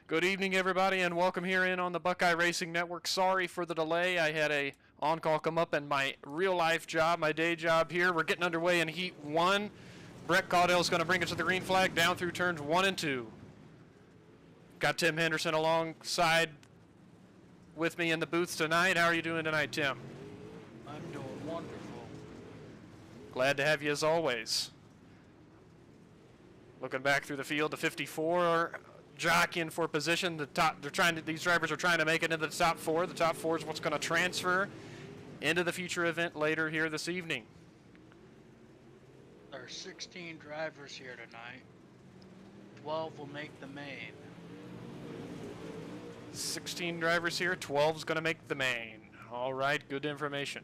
Good evening, everybody, and welcome here in on the Buckeye Racing Network. Sorry for the delay. I had a on-call come up and my real-life job, my day job here. We're getting underway in Heat 1. Brett Caudill's going to bring us to the green flag down through turns 1 and 2. Got Tim Henderson alongside with me in the booth tonight. How are you doing tonight, Tim? I'm doing wonderful. Glad to have you as always. Looking back through the field, the 54 jockeying for position. These drivers are trying to make it into the top 4. The top 4 is what's going to transfer into the feature event later here this evening. There are 16 drivers here tonight. 12 will make the main. 16 drivers here. 12 is going to make the main. All right, good information.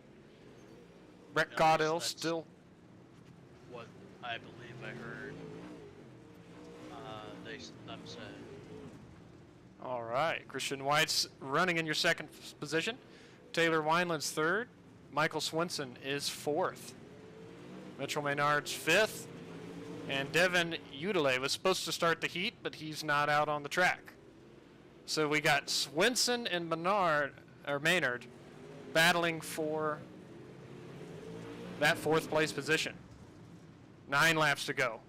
Brett Caudill still. What I believe I heard. Them say. All right, Christian White's running in your second position. Taylor Wineland's third. Michael Swinson is fourth. Mitchell Maynard's fifth. And Devin Udele was supposed to start the heat, but he's not out on the track. So we got Swinson and Maynard battling for that fourth place position. 9 laps to go.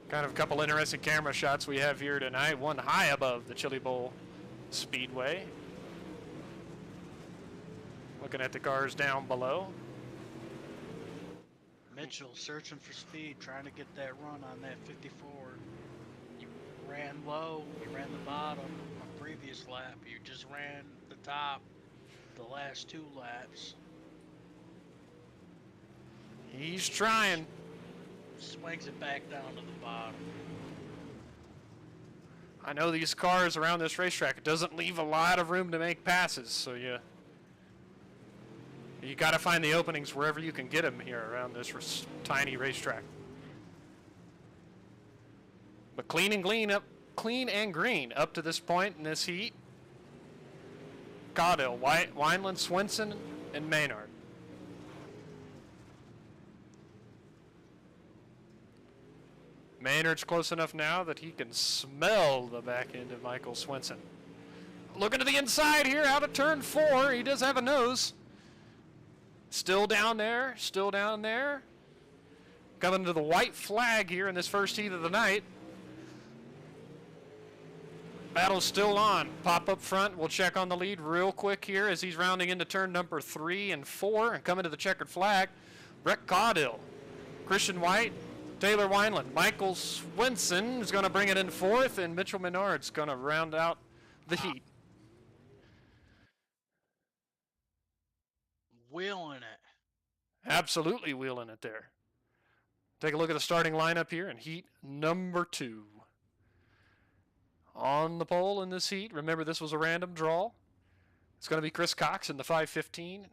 Kind of a couple interesting camera shots we have here tonight. One high above the Chili Bowl Speedway. Looking at the cars down below. Mitchell searching for speed, trying to get that run on that 54. You ran low, you ran the bottom on previous lap. You just ran the top the last 2 laps. He's trying. Swings it back down to the bottom. I know these cars around this racetrack, it doesn't leave a lot of room to make passes, so you got to find the openings wherever you can get them here around this tiny racetrack. But clean and green up to this point in this heat. Caudill, Wineland, Swinson, and Maynard. Maynard's close enough now that he can smell the back end of Michael Swinson. Looking to the inside here, out of turn 4. He does have a nose. Still down there, still down there. Coming to the white flag here in this first heat of the night. Battle's still on. Pop up front. We'll check on the lead real quick here as he's rounding into turn number 3 and 4 and coming to the checkered flag. Brett Caudill, Christian White, Taylor Wineland. Michael Swinson is going to bring it in 4th, and Mitchell Menard's going to round out the heat. Wheeling it. Absolutely wheeling it there. Take a look at the starting lineup here in heat number 2. On the pole in this heat, remember this was a random draw. It's going to be Chris Cox in the 515.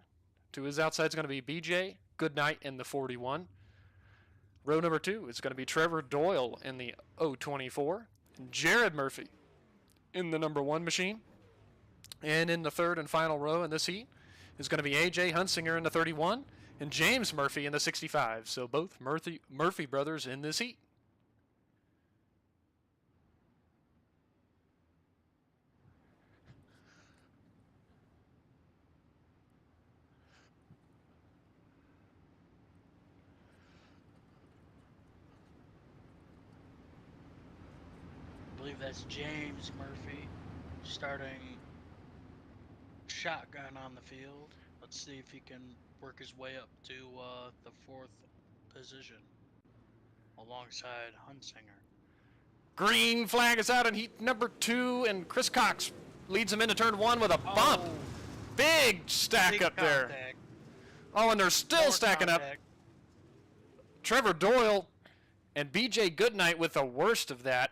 To his outside is going to be BJ Goodnight in the 41. Row number 2 is going to be Trevor Doyle in the 024. Jared Murphy in the number 1 machine. And in the third and final row in this heat is going to be AJ Hunsinger in the 31 and James Murphy in the 65. So both Murphy brothers in this heat. I believe that's James Murphy starting shotgun on the field. Let's see if he can work his way up to the 4th position alongside Hunsinger. Green flag is out in heat number 2, and Chris Cox leads him into turn 1 with a bump. Oh, Big stack big up contact. there. Oh, and they're still More stacking contact. up. Trevor Doyle and BJ Goodnight with the worst of that.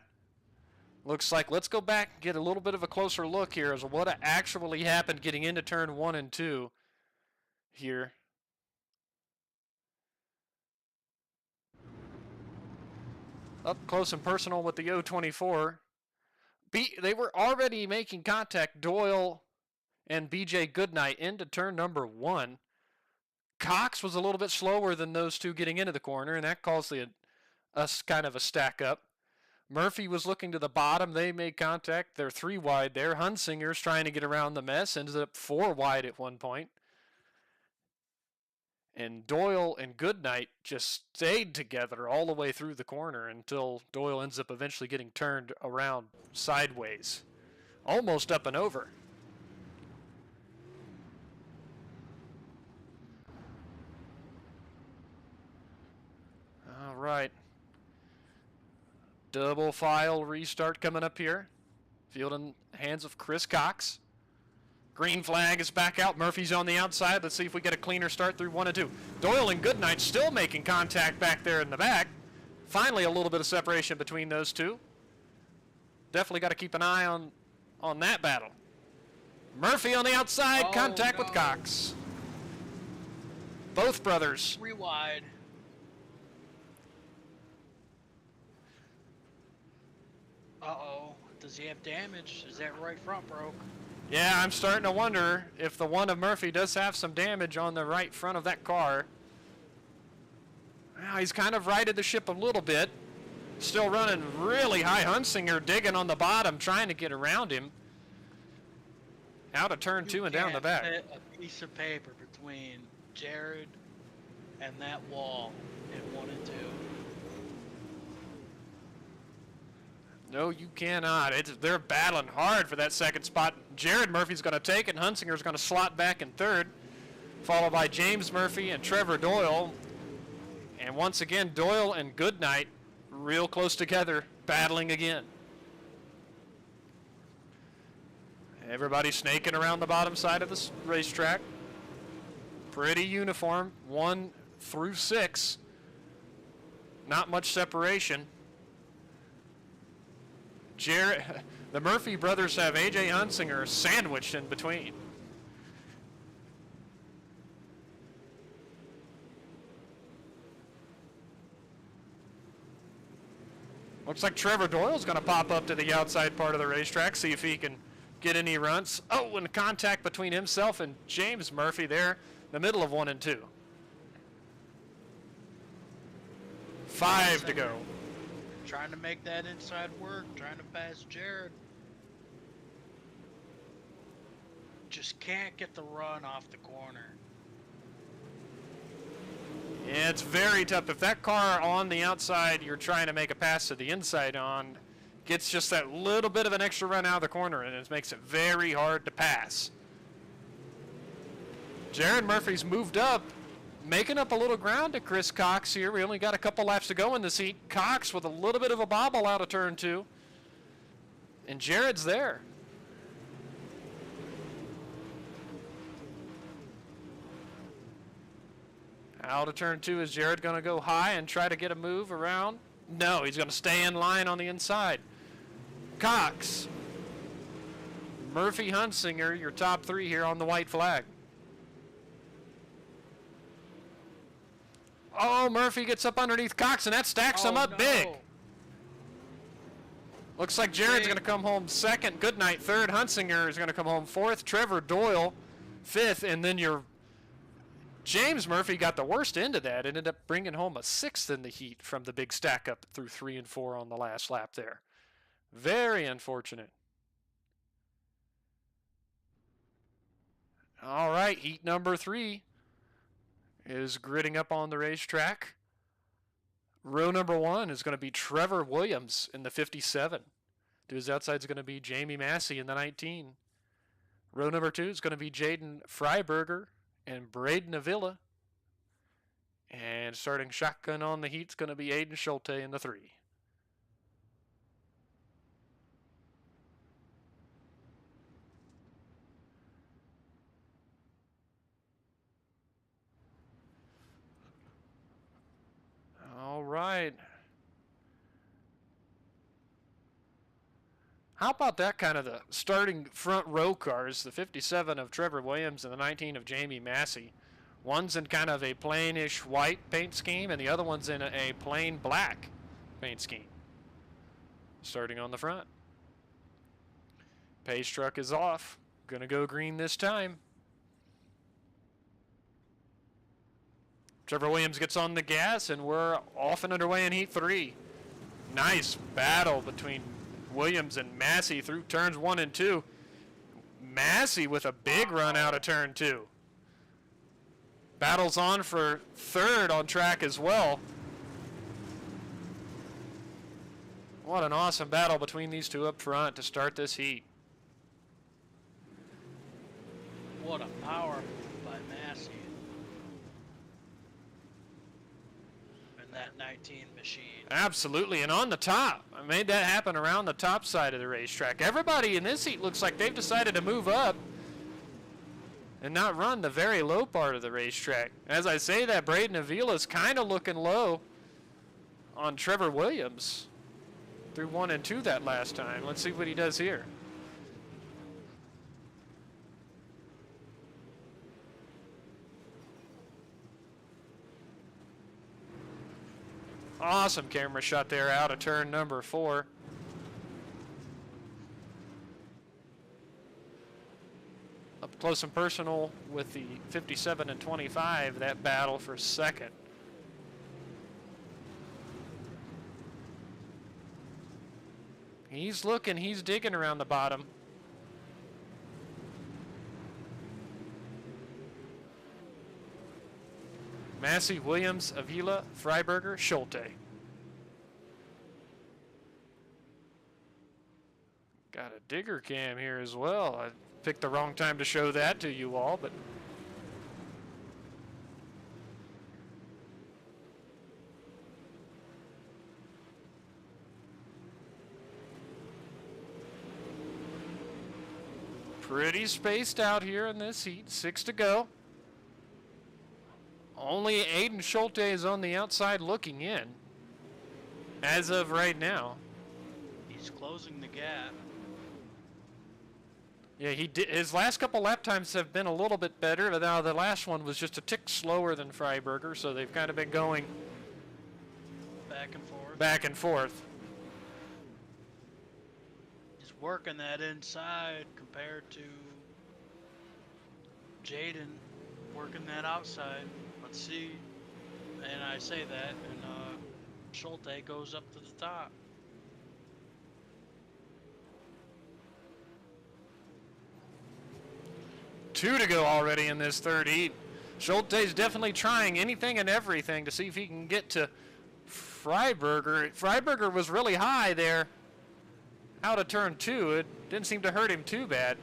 Looks like, let's go back and get a little bit of a closer look here as to what actually happened getting into turn 1 and 2 here. Up close and personal with the 024. They were already making contact, Doyle and BJ Goodnight, into turn number 1. Cox was a little bit slower than those two getting into the corner, and that caused us kind of a stack up. Murphy was looking to the bottom. They made contact. They're 3 wide there. Hunsinger's trying to get around the mess. Ended up 4 wide at one point. And Doyle and Goodnight just stayed together all the way through the corner until Doyle ends up eventually getting turned around sideways. Almost up and over. All right. Double file restart coming up here. Field in hands of Chris Cox. Green flag is back out. Murphy's on the outside. Let's see if we get a cleaner start through 1 and 2. Doyle and Goodnight still making contact back there in the back. Finally, a little bit of separation between those two. Definitely got to keep an eye on that battle. Murphy on the outside, contact with Cox. Both brothers. 3 wide. Uh-oh. Does he have damage? Is that right front broke? Yeah, I'm starting to wonder if the one of Murphy does have some damage on the right front of that car. Well, he's kind of righted the ship a little bit. Still running really high. Hunsinger digging on the bottom, trying to get around him. Out of turn 2 and down the back. Fit a piece of paper between Jared and that wall in 1 and 2. No, you cannot. They're battling hard for that second spot. Jared Murphy's going to take it. Hunsinger's going to slot back in third, followed by James Murphy and Trevor Doyle. And once again, Doyle and Goodnight real close together, battling again. Everybody snaking around the bottom side of this racetrack. Pretty uniform, 1 through 6. Not much separation. The Murphy brothers have A.J. Hunsinger sandwiched in between. Looks like Trevor Doyle's going to pop up to the outside part of the racetrack, see if he can get any runs. Oh, and contact between himself and James Murphy there, the middle of 1 and 2. 5 to go. Trying to make that inside work, trying to pass Jared. Just can't get the run off the corner. Yeah, it's very tough. If that car on the outside you're trying to make a pass to the inside on gets just that little bit of an extra run out of the corner, and it makes it very hard to pass. Jared Murphy's moved up, making up a little ground to Chris Cox here. We only got a couple laps to go in this heat. Cox with a little bit of a bobble out of turn 2. And Jared's there. Out of turn 2, is Jared going to go high and try to get a move around? No, he's going to stay in line on the inside. Cox, Murphy, Hunsinger, your top 3 here on the white flag. Oh, Murphy gets up underneath Cox, and that stacks him up big. Looks like Jared's going to come home 2nd. Goodnight 3rd. Hunsinger is going to come home 4th. Trevor Doyle 5th. And then your James Murphy got the worst end of that. Ended up bringing home a 6th in the heat from the big stack up through 3 and 4 on the last lap there. Very unfortunate. All right, heat number 3 is gridding up on the racetrack. Row number 1 is going to be Trevor Williams in the 57. To his outside is going to be Jamie Massey in the 19. Row number 2 is going to be Jaden Freiberger and Braden Avila. And starting shotgun on the heat is going to be Aiden Schulte in the 3. All right. How about that kind of the starting front row cars, the 57 of Trevor Williams and the 19 of Jamie Massey. One's in kind of a plainish white paint scheme, and the other one's in a plain black paint scheme. Starting on the front. Pace truck is off. Gonna go green this time. Trevor Williams gets on the gas, and we're off and underway in Heat 3. Nice battle between Williams and Massey through turns 1 and 2. Massey with a big run out of turn 2. Battles on for third on track as well. What an awesome battle between these two up front to start this heat. What a power move by Massey. And that 19 machine. Absolutely, and on the top. I made that happen around the top side of the racetrack. Everybody in this heat looks like they've decided to move up and not run the very low part of the racetrack. As I say that, Braden Avila's kind of looking low on Trevor Williams through 1 and 2 that last time. Let's see what he does here. Awesome camera shot there out of turn number 4. Up close and personal with the 57 and 25, that battle for second. He's looking, he's digging around the bottom. Massey, Williams, Avila, Freiberger, Schulte. Got a digger cam here as well. I picked the wrong time to show that to you all, but pretty spaced out here in this heat. 6 to go. Only Aiden Schulte is on the outside looking in as of right now. He's closing the gap. Yeah, he did. His last couple lap times have been a little bit better, but now the last one was just a tick slower than Freiberger, so they've kind of been going back and forth. Back and forth. He's working that inside compared to Jaden working that outside. Let's see. And I say that, and Schulte goes up to the top. Two to go already in this third heat. Schulte's definitely trying anything and everything to see if he can get to Freiberger. Freiberger was really high there out of turn 2. It didn't seem to hurt him too bad.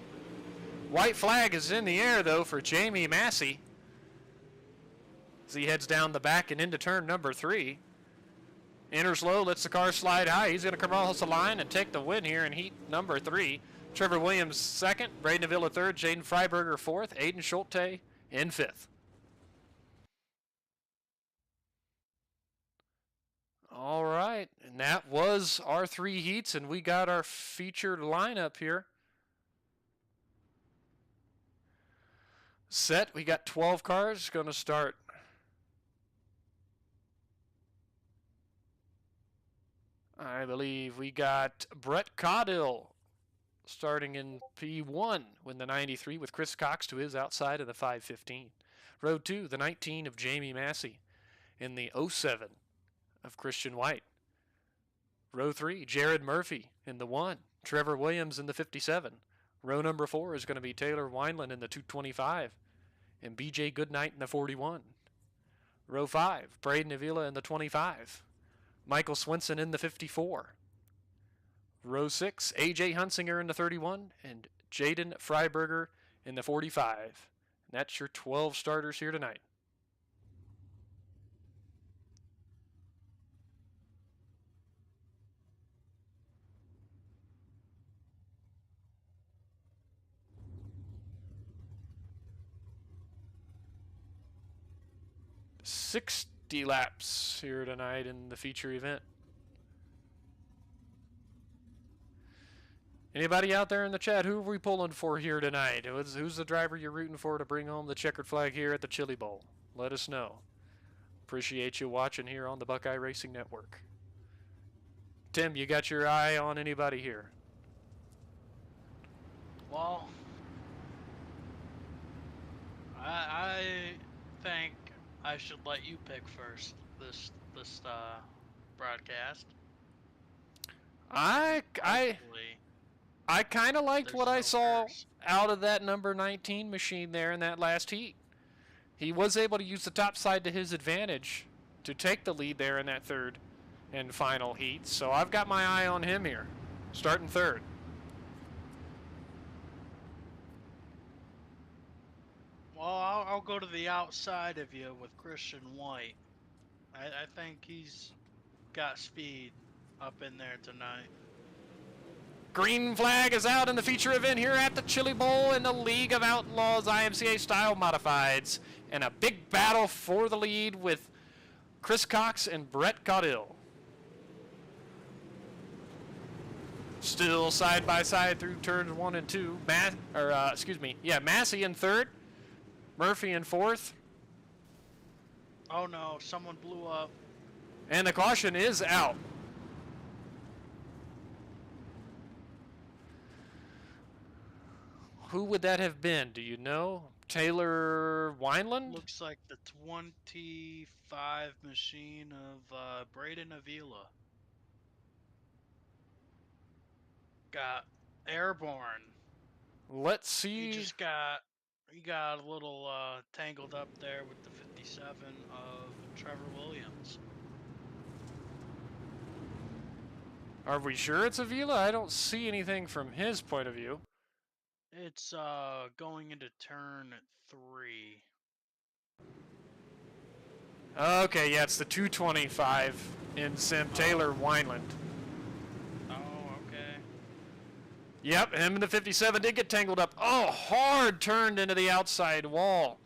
White flag is in the air, though, for Jamie Massey as he heads down the back and into turn number 3. Enters low, lets the car slide high. He's going to come across the line and take the win here in heat number 3. Trevor Williams second, Braden Avila third, Jaden Freiberger fourth, Aiden Schulte in 5th. All right, and that was our 3 heats, and we got our featured lineup here. Set, we got 12 cars going to start. I believe we got Brett Caudill starting in P1 with the 93 with Chris Cox to his outside of the 515. Row 2, the 19 of Jamie Massey in the 07 of Christian White. Row 3, Jared Murphy in the 1, Trevor Williams in the 57. Row number 4 is going to be Taylor Wineland in the 225 and BJ Goodnight in the 41. Row 5, Braden Avila in the 25. Michael Swinson in the 54. Row 6, A.J. Hunsinger in the 31 and Jaden Freiberger in the 45. And that's your 12 starters here tonight. .60 laps here tonight in the feature event. Anybody out there in the chat, who are we pulling for here tonight? Who's the driver you're rooting for to bring home the checkered flag here at the Chili Bowl? Let us know. Appreciate you watching here on the Buckeye Racing Network. Tim, you got your eye on anybody here? Well, I think I should let you pick first this broadcast. I I Hopefully, I kind of liked there's what I no saw curse. out of that number 19 machine there in that last heat. He was able to use the top side to his advantage to take the lead there in that third and final heat. So I've got my eye on him here, starting third. Well, I'll go to the outside of you with Christian White. I think he's got speed up in there tonight. Green flag is out in the feature event here at the Chili Bowl in the League of Outlaws IMCA style modifieds. And a big battle for the lead with Chris Cox and Brett Caudill. Still side by side through turns 1 and 2. Massey in third, Murphy in fourth, Oh no, someone blew up. and the caution is out. Who would that have been? Do you know? Taylor Wineland? Looks like the 25 machine of Braden Avila. Got airborne. Let's He see. just got he got a little tangled up there with the 57 of Trevor Williams. Are we sure it's Avila? I don't see anything from his point of view. It's going into turn 3. Okay, yeah, it's the 225 in sim, Taylor Wineland. Oh, okay. Yep, him and the 57 did get tangled up. Oh, hard turned into the outside wall.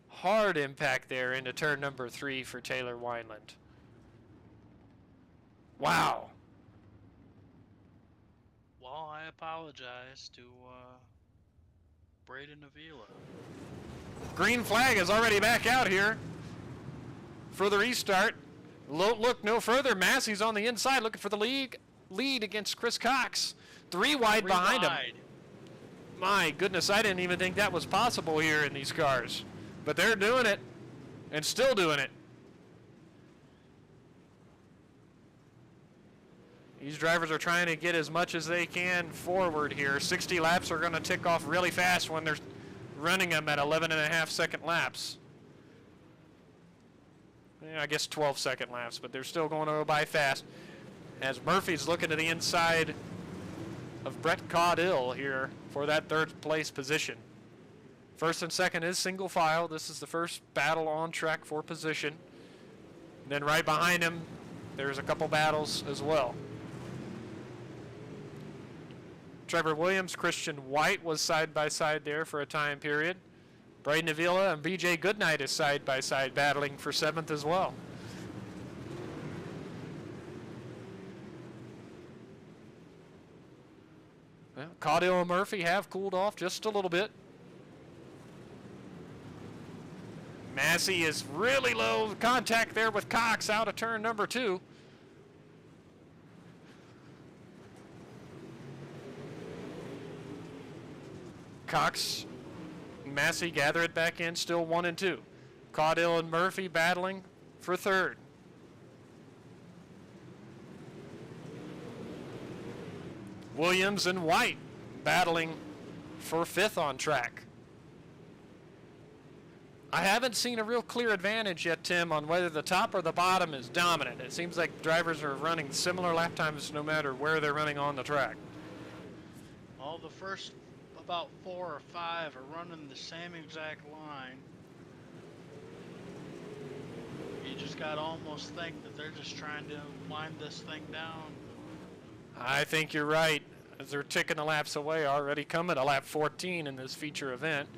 Hard impact there into turn number 3 for Taylor Wineland. Wow. Well, I apologize to Braden Avila. Green flag is already back out here for the restart. Look no further. Massey's on the inside looking for the lead against Chris Cox. 3 wide behind him. My goodness, I didn't even think that was possible here in these cars. But they're doing it and still doing it. These drivers are trying to get as much as they can forward here. 60 laps are going to tick off really fast when they're running them at 11.5-second laps. Yeah, I guess 12-second laps, but they're still going to go by fast. As Murphy's looking to the inside of Brett Caudill here for that third place position. First and second is single file. This is the first battle on track for position. And then right behind him, there's a couple battles as well. Trevor Williams, Christian White was side by side there for a time period. Braden Avila and BJ Goodnight is side by side battling for 7th as well. Well, Caudill and Murphy have cooled off just a little bit. Massey is really low contact there with Cox out of turn number 2. Cox, Massey gather it back in, still 1 and 2. Caudill and Murphy battling for third. Williams and White battling for 5th on track. I haven't seen a real clear advantage yet, Tim, on whether the top or the bottom is dominant. It seems like drivers are running similar lap times no matter where they're running on the track. All the first about 4 or 5 are running the same exact line. You just gotta almost think that they're just trying to wind this thing down. I think you're right, as they're ticking the laps away, already coming to lap 14 in this feature event.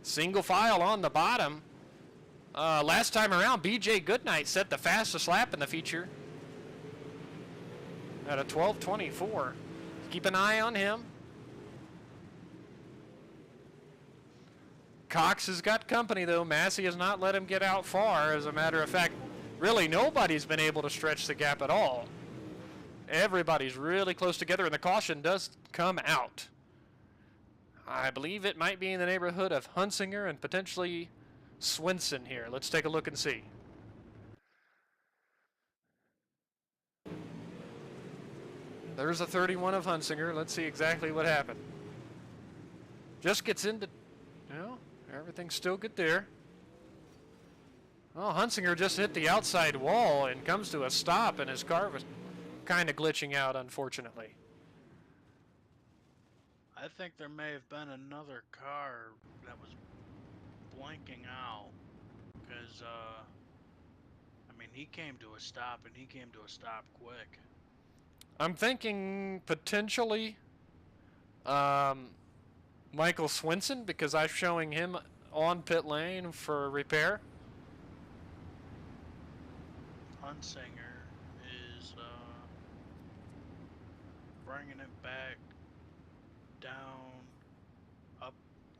Single file on the bottom. Last time around, BJ Goodnight set the fastest lap in the feature at a 12:24. Keep an eye on him. Cox has got company, though. Massey has not let him get out far. As a matter of fact, really nobody's been able to stretch the gap at all. Everybody's really close together, and the caution does come out. I believe it might be in the neighborhood of Hunsinger and potentially Swenson here. Let's take a look and see. There's a 31 of Hunsinger. Let's see exactly what happened. Just gets into, everything's still good there. Well, Hunsinger just hit the outside wall and comes to a stop, and his car was kind of glitching out, unfortunately. I think there may have been another car that was blanking out, because, I mean, he came to a stop, and he came to a stop quick. I'm thinking potentially Michael Swenson, because I'm showing him on pit lane for repair. Hunsinger is bringing it back down, up,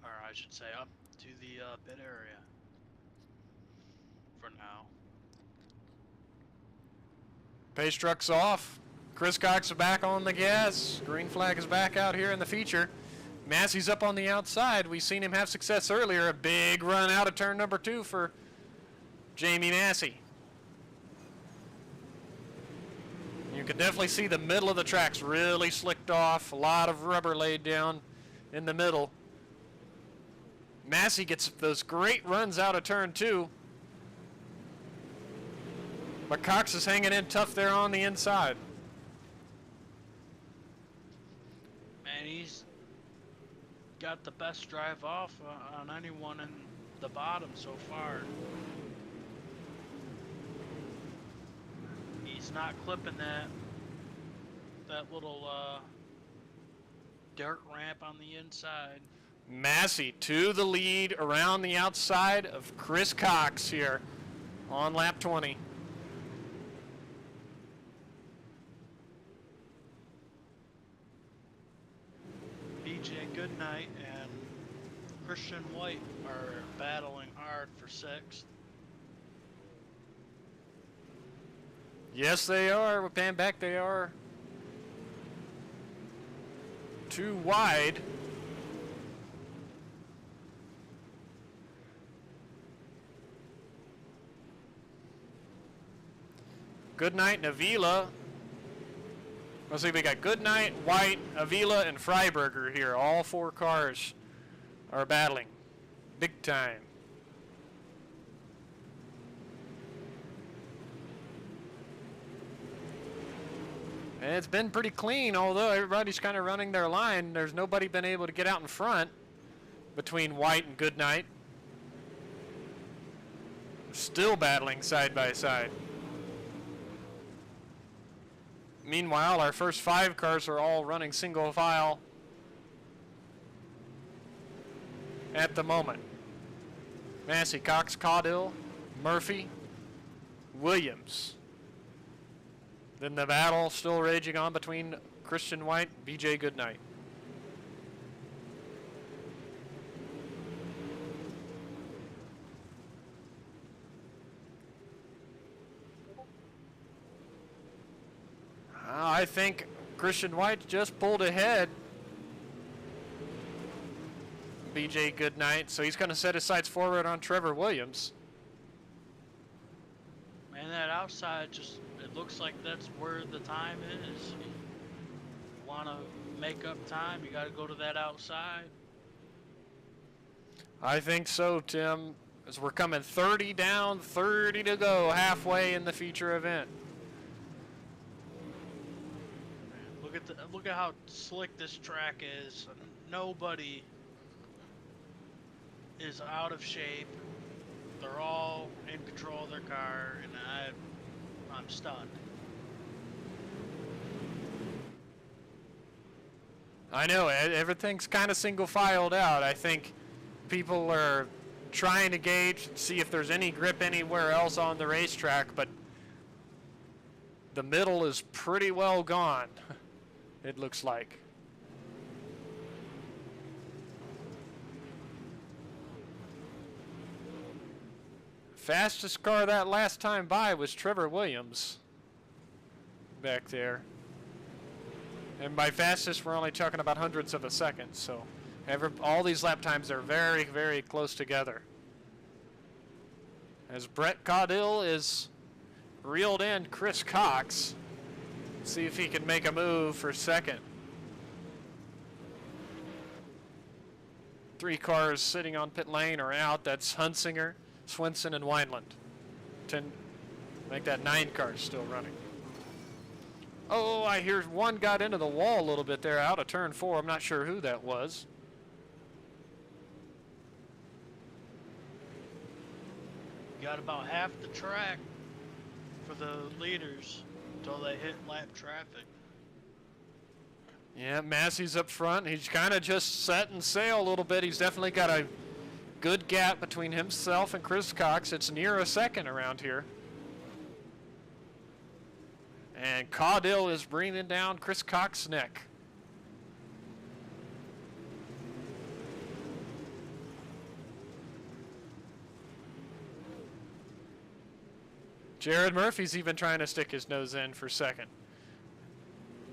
or I should say up to the pit area for now. Pace truck's off. Chris Cox is back on the gas. Green flag is back out here in the feature. Massey's up on the outside. We've seen him have success earlier. A big run out of turn number 2 for Jamie Massey. You can definitely see the middle of the track's really slicked off. A lot of rubber laid down in the middle. Massey gets those great runs out of turn 2. But Cox is hanging in tough there on the inside. Man, he's got the best drive off on anyone in the bottom so far. He's not clipping that little dirt ramp on the inside. Massey to the lead around the outside of Chris Cox here on lap 20. BJ Goodnight and Christian White are battling hard for 6th. Yes, they are. With Pan back, they are too wide. Goodnight and Avila. Let's see, we got Goodnight, White, Avila, and Freiberger here. All 4 cars are battling big time. And it's been pretty clean, although everybody's kind of running their line. There's nobody been able to get out in front between White and Goodnight. Still battling side by side. Meanwhile, our first 5 cars are all running single file at the moment. Massey, Cox, Caudill, Murphy, Williams. Then the battle still raging on between Christian White and BJ Goodnight. I think Christian White just pulled ahead BJ Goodnight, so he's going to set his sights forward on Trevor Williams. Man, that outside just, it looks like that's where the time is. You want to make up time, you got to go to that outside. I think so, Tim, as we're coming 30 down, 30 to go, halfway in the feature event. Look at how slick this track is. Nobody is out of shape. They're all in control of their car, and I'm stunned. I know, everything's kind of single filed out. I think people are trying to gauge and see if there's any grip anywhere else on the racetrack, but the middle is pretty well gone, it looks like. Fastest car that last time by was Trevor Williams back there. And by fastest, we're only talking about hundredths of a second. So all these lap times are very, very close together. As Brett Caudill is reeled in Chris Cox. See if he can make a move for second. 3 cars sitting on pit lane are out. That's Hunsinger, Swinson, and Wineland. 10, make that 9 cars still running. Oh, I hear one got into the wall a little bit there out of turn 4. I'm not sure who that was. Got about half the track for the leaders until they hit lap traffic. Yeah, Massey's up front. He's kind of just setting sail a little bit. He's definitely got a good gap between himself and Chris Cox. It's near a second around here. And Caudill is breathing down Chris Cox's neck. Jared Murphy's even trying to stick his nose in for second.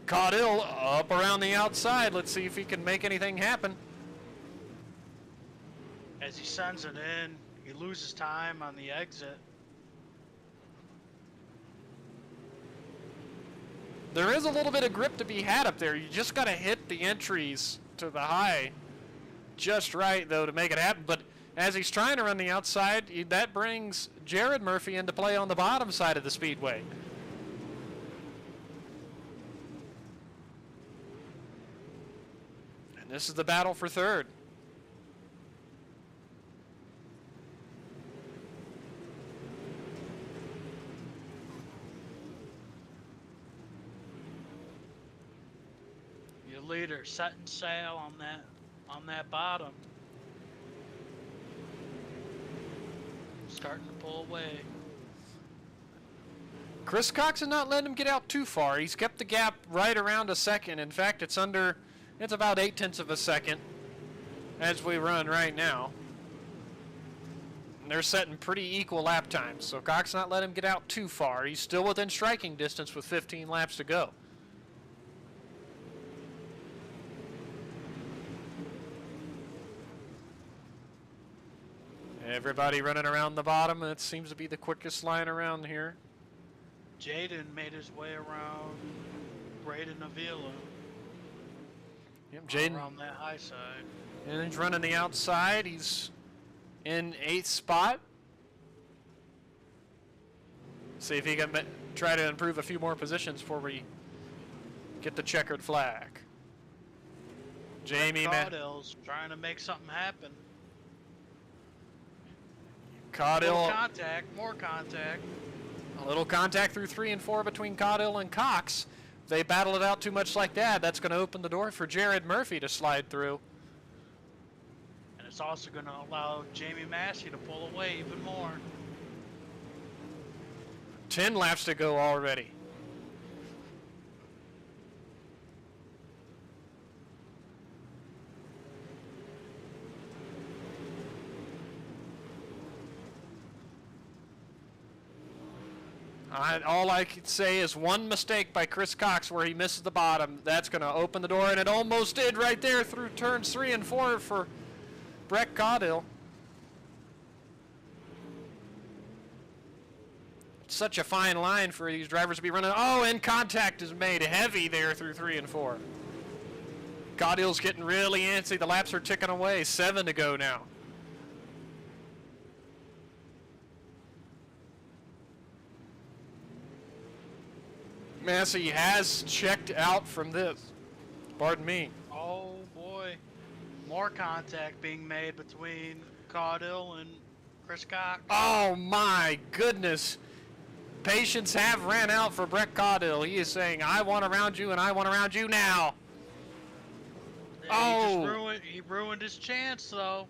Caudill up around the outside. Let's see if he can make anything happen. As he sends it in, he loses time on the exit. There is a little bit of grip to be had up there. You just got to hit the entries to the high just right, though, to make it happen. But as he's trying to run the outside, that brings Jared Murphy into play on the bottom side of the speedway. And this is the battle for third. Your leader setting sail on that bottom. Starting to pull away. Chris Cox has not letting him get out too far. He's kept the gap right around a second. In fact, it's about 0.8 of a second as we run right now. And they're setting pretty equal lap times, so Cox not letting him get out too far. He's still within striking distance with 15 laps to go. Everybody running around the bottom. That seems to be the quickest line around here. Jaden made his way around Braden Avila. Yep, Jaden around that high side. And he's running the outside. He's in 8th spot. See if he can try to improve a few more positions before we get the checkered flag. Jamie Caudill's trying to make something happen. Caudill. More contact. A little contact through 3 and 4 between Caudill and Cox. If they battle it out too much like that, that's going to open the door for Jared Murphy to slide through. And it's also going to allow Jamie Massey to pull away even more. 10 laps to go already. All I can say is one mistake by Chris Cox where he misses the bottom. That's going to open the door, and it almost did right there through turns 3 and 4 for Brett Caudill. Such a fine line for these drivers to be running. Oh, and contact is made heavy there through 3 and 4. Caudill's getting really antsy. The laps are ticking away. 7 to go now. Massey has checked out from this. Pardon me. Oh boy. More contact being made between Caudill and Chris Cox. Oh my goodness. Patience have ran out for Brett Caudill. He is saying, I want around you and I want around you now. Yeah, he ruined his chance though.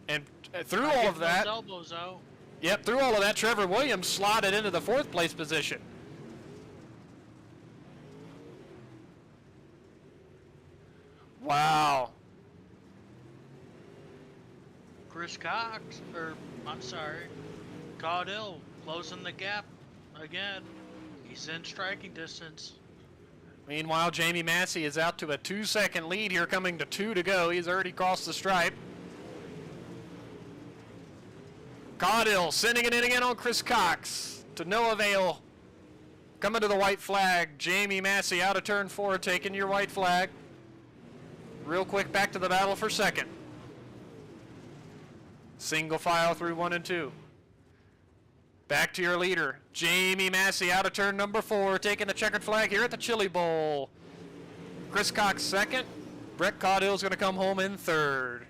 And through all of that, elbows out. Yep, through all of that, Trevor Williams slotted into the 4th place position. Wow. Caudill closing the gap again. He's in striking distance. Meanwhile, Jamie Massey is out to a 2-second lead here, coming to 2 to go. He's already crossed the stripe. Caudill sending it in again on Chris Cox. To no avail. Coming to the white flag. Jamie Massey out of turn 4, taking your white flag. Real quick, back to the battle for second. Single file through 1 and 2. Back to your leader, Jamie Massey, out of turn number 4, taking the checkered flag here at the Chili Bowl. Chris Cox second. Brett Caudill is going to come home in third.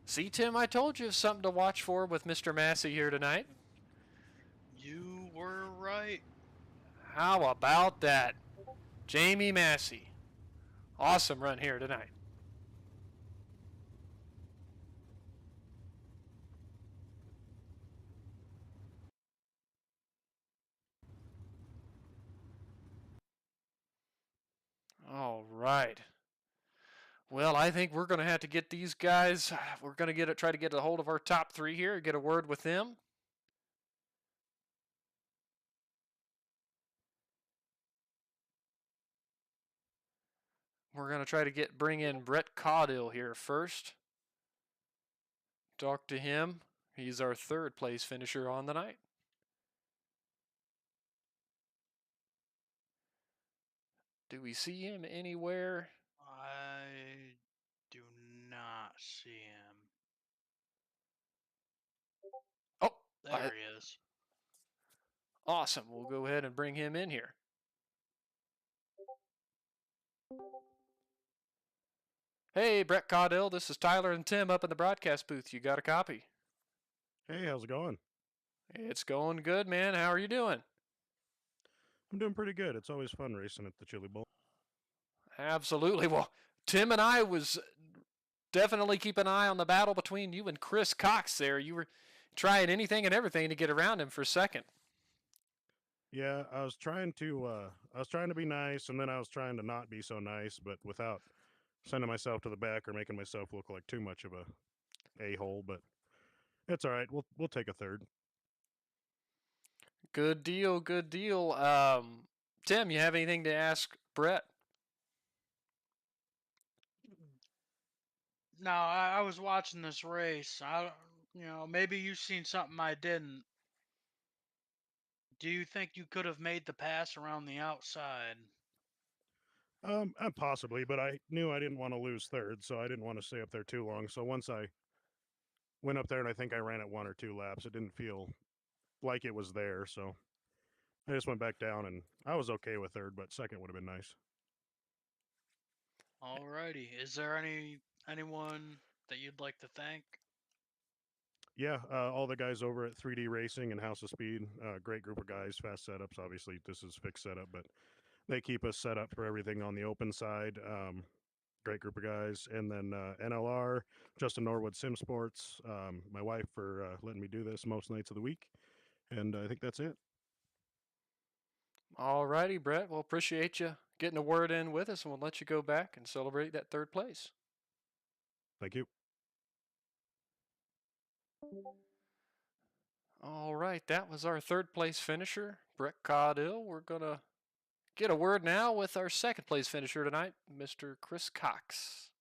See, Tim, I told you something to watch for with Mr. Massey here tonight. You were right. How about that? Jamie Massey. Awesome run here tonight. All right. Well, I think we're going to have to get these guys. We're going to try to get a hold of our top 3 here, get a word with them. We're going to try to bring in Brett Caudill here first. Talk to him. He's our 3rd place finisher on the night. Do we see him anywhere? I do not see him. Oh, there he is. Awesome. We'll go ahead and bring him in here. Hey, Brett Caudill, this is Tyler and Tim up in the broadcast booth. You got a copy? Hey, how's it going? It's going good, man. How are you doing? I'm doing pretty good. It's always fun racing at the Chili Bowl. Absolutely. Well, Tim and I was definitely keep an eye on the battle between you and Chris Cox there. You were trying anything and everything to get around him for second. Yeah, I was trying to be nice, and then I was trying to not be so nice, but without sending myself to the back or making myself look like too much of a hole. But it's all right. We'll take a third. Good deal. Good deal. Tim, you have anything to ask Brett? No, I was watching this race. Maybe you've seen something I didn't. Do you think you could have made the pass around the outside? Possibly, but I knew I didn't want to lose third, so I didn't want to stay up there too long. So once I went up there, and I think I ran it 1 or 2 laps, it didn't feel like it was there. So I just went back down, and I was okay with third, but second would have been nice. Alrighty. Is there anyone that you'd like to thank? Yeah, all the guys over at 3D Racing and House of Speed, great group of guys, fast setups. Obviously, this is fixed setup, but they keep us set up for everything on the open side. Great group of guys. And then NLR, Justin Norwood Sim Sports, my wife for letting me do this most nights of the week. And I think that's it. All righty, Brett. Well, appreciate you getting a word in with us, and we'll let you go back and celebrate that 3rd place. Thank you. All right, that was our 3rd place finisher, Brett Caudill. We're going to get a word now with our 2nd place finisher tonight, Mr. Chris Cox.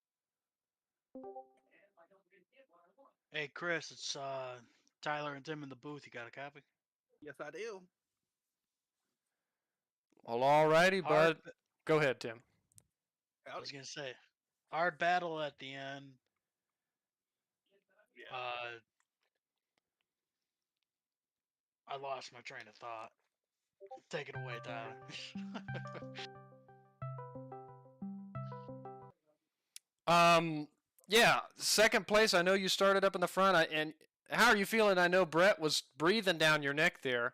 Hey, Chris, it's Tyler and Tim in the booth. You got a copy? Yes, I do. Well, all righty, bud. Go ahead, Tim. I was going to say, hard battle at the end. Yeah. I lost my train of thought. Take it away, Tyler. Yeah, 2nd place. I know you started up in the front, and how are you feeling? I know Brett was breathing down your neck there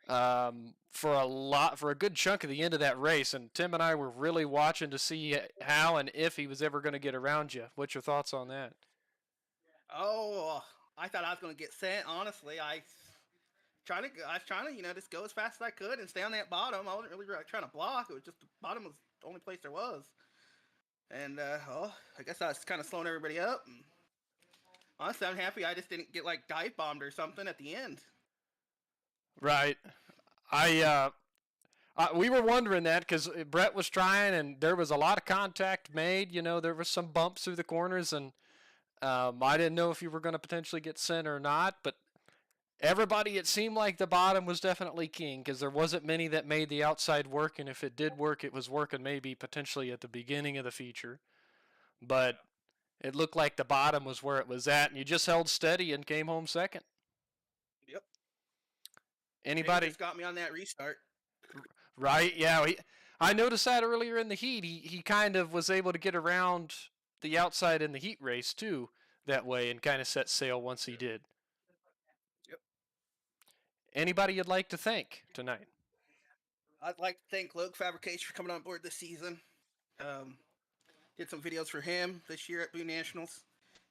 for a good chunk of the end of that race, and Tim and I were really watching to see how and if he was ever going to get around you. What's your thoughts on that? Oh, I thought I was going to get sent. Honestly, I was trying to, just go as fast as I could and stay on that bottom. I wasn't really trying to block. It was just the bottom was the only place there was. And I guess I was kind of slowing everybody up. And Honestly, I'm happy I just didn't get like dive bombed or something at the end. Right. We were wondering that because Brett was trying, and there was a lot of contact made. You know, there was some bumps through the corners, and I didn't know if you were going to potentially get sent or not. But everybody, it seemed like the bottom was definitely king because there wasn't many that made the outside work, and if it did work, it was working maybe potentially at the beginning of the feature. But it looked like the bottom was where it was at, and you just held steady and came home second. Yep. Anybody? Just got me on that restart. Right? Yeah. I noticed that earlier in the heat. He kind of was able to get around the outside in the heat race too that way and kind of set sail once he did. Yep. Anybody you'd like to thank tonight? I'd like to thank LoO Fabrication for coming on board this season. Did some videos for him this year at Blue Nationals.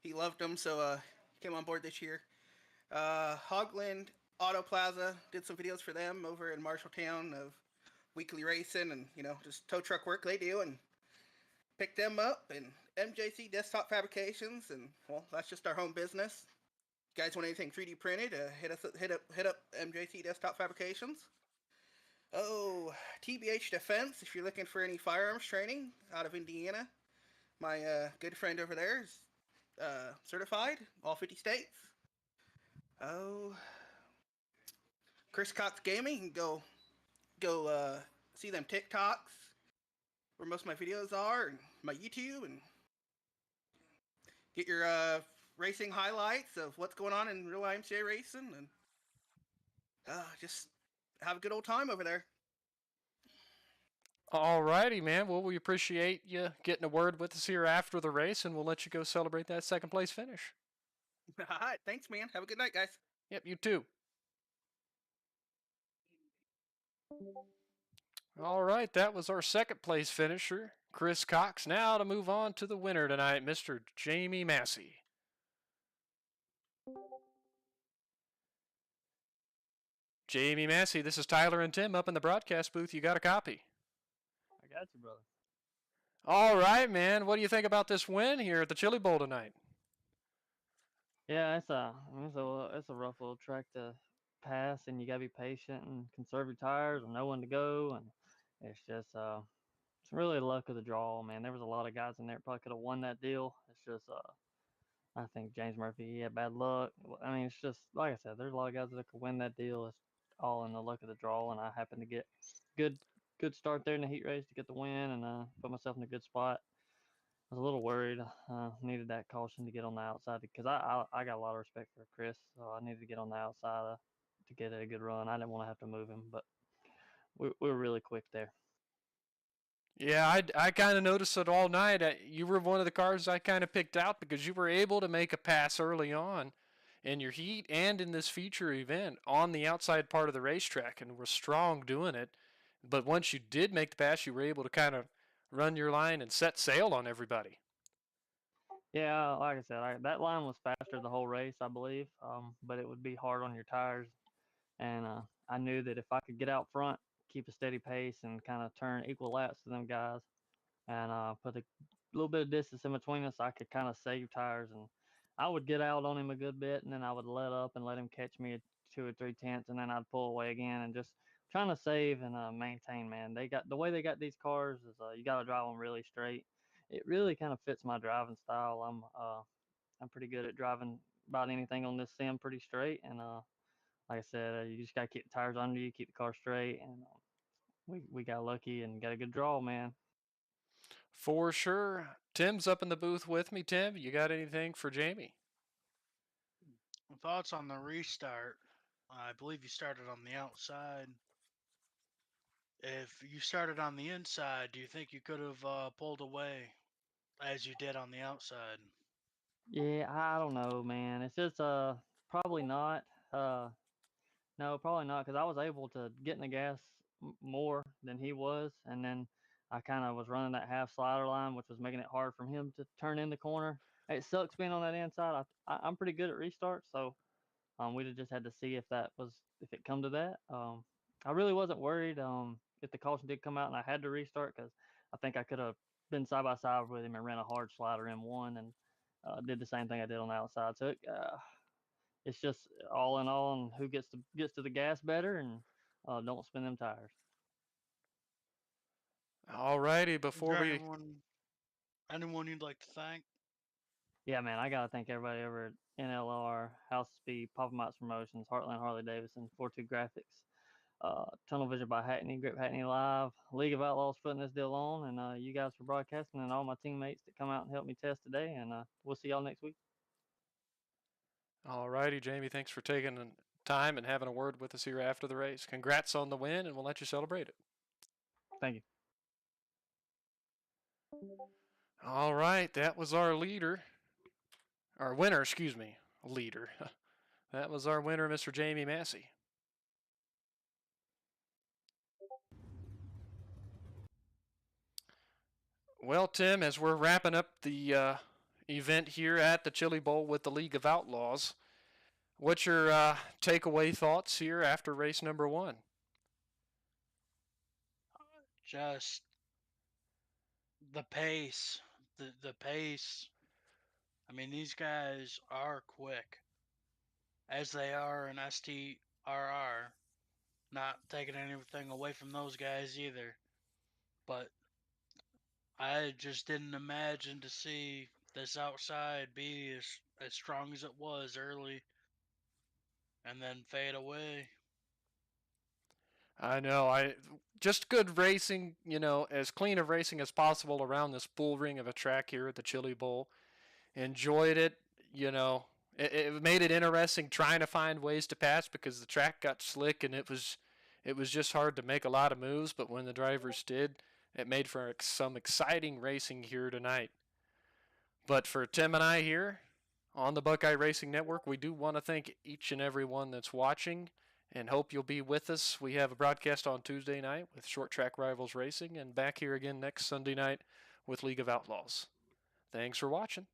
He loved them, so he came on board this year. Hogland Auto Plaza did some videos for them over in Marshalltown of weekly racing and just tow truck work they do, and picked them up. And MJC Desktop Fabrications, and well, that's just our home business. You guys want anything 3D printed? Hit up MJC Desktop Fabrications. Oh, TBH Defense, if you're looking for any firearms training out of Indiana, my good friend over there is certified, all 50 states. Oh, Chris Cox Gaming, go see them TikToks where most of my videos are, and my YouTube, and get your racing highlights of what's going on in real IMCA racing, and just have a good old time over there. All righty, man. Well, we appreciate you getting a word with us here after the race, and we'll let you go celebrate that second place finish. All right, thanks, man. Have a good night, guys. Yep, you too. All right, that was our second place finisher, Chris Cox. Now to move on to the winner tonight, Mr. Jamie Massey. Jamie Massey, this is Tyler and Tim up in the broadcast booth. You got a copy? I got you, brother. All right, man. What do you think about this win here at the Chili Bowl tonight? Yeah, it's a rough little track to pass, and you gotta be patient and conserve your tires and know when to go. And it's just it's really the luck of the draw, man. There was a lot of guys in there that probably could have won that deal. It's just I think James Murphy, he had bad luck. I mean, it's just like I said, there's a lot of guys that could win that deal. It's all in the luck of the draw, and I happened to get good start there in the heat race to get the win and put myself in a good spot. I was a little worried. Needed that caution to get on the outside because I got a lot of respect for Chris, so I needed to get on the outside to get a good run. I didn't want to have to move him, but we were really quick there. Yeah, I kind of noticed it all night. You were one of the cars I kind of picked out because you were able to make a pass early on in your heat and in this feature event on the outside part of the racetrack, and were strong doing it. But once you did make the pass, you were able to kind of run your line and set sail on everybody. Yeah, like I said, that line was faster the whole race, I believe, but it would be hard on your tires. And I knew that if I could get out front, keep a steady pace, and kind of turn equal laps to them guys, and put a little bit of distance in between us, I could kind of save tires. And I would get out on him a good bit, and then I would let up and let him catch me at 2 or 3 tenths, and then I'd pull away again and just trying to save and maintain. Man, the way they got these cars is you got to drive them really straight. It really kind of fits my driving style. I'm pretty good at driving about anything on this sim pretty straight, and like I said, you just got to keep the tires under you, keep the car straight, and we got lucky and got a good draw, man. For sure. Tim's up in the booth with me. Tim, you got anything for Jamie? Thoughts on the restart? I believe you started on the outside. If you started on the inside, do you think you could have pulled away as you did on the outside? Yeah, I don't know, man. It's just probably not. Uh, no, probably not, because I was able to get in the gas more than he was, and then I kind of was running that half slider line, which was making it hard for him to turn in the corner. It sucks being on that inside. I'm pretty good at restarts, so we'd just had to see if it come to that. I really wasn't worried if the caution did come out and I had to restart, because I think I could have been side by side with him and ran a hard slider M1, and did the same thing I did on the outside. So it's just all in all on who gets to the gas better and don't spin them tires. All righty, Is before there we anyone you'd like to thank? Yeah, man, I gotta thank everybody over at NLR, House of Speed, Papa Mike's Promotions, Heartland Harley Davidson, 42 Graphics, Tunnel Vision by Hackney, Grip Hackney Live, League of Outlaws putting this deal on, and you guys for broadcasting, and all my teammates that come out and help me test today. And we'll see y'all next week. All righty, Jamie, thanks for taking the time and having a word with us here after the race. Congrats on the win, and we'll let you celebrate it. Thank you. All right, that was our leader. Our winner, excuse me, leader. That was our winner, Mr. Jamie Massey. Well, Tim, as we're wrapping up the event here at the Chili Bowl with the League of Outlaws, what's your takeaway thoughts here after race number 1? Just the pace, the pace. I mean, these guys are quick, as they are in STRR. Not taking anything away from those guys either, but I just didn't imagine to see this outside be as strong as it was early, and then fade away. I know. Just good racing, as clean of racing as possible around this bull ring of a track here at the Chili Bowl. Enjoyed it. It made it interesting trying to find ways to pass because the track got slick and it was just hard to make a lot of moves. But when the drivers did, it made for some exciting racing here tonight. But for Tim and I here on the Buckeye Racing Network, we do want to thank each and every one that's watching and hope you'll be with us. We have a broadcast on Tuesday night with Short Track Rivals Racing and back here again next Sunday night with League of Outlaws. Thanks for watching.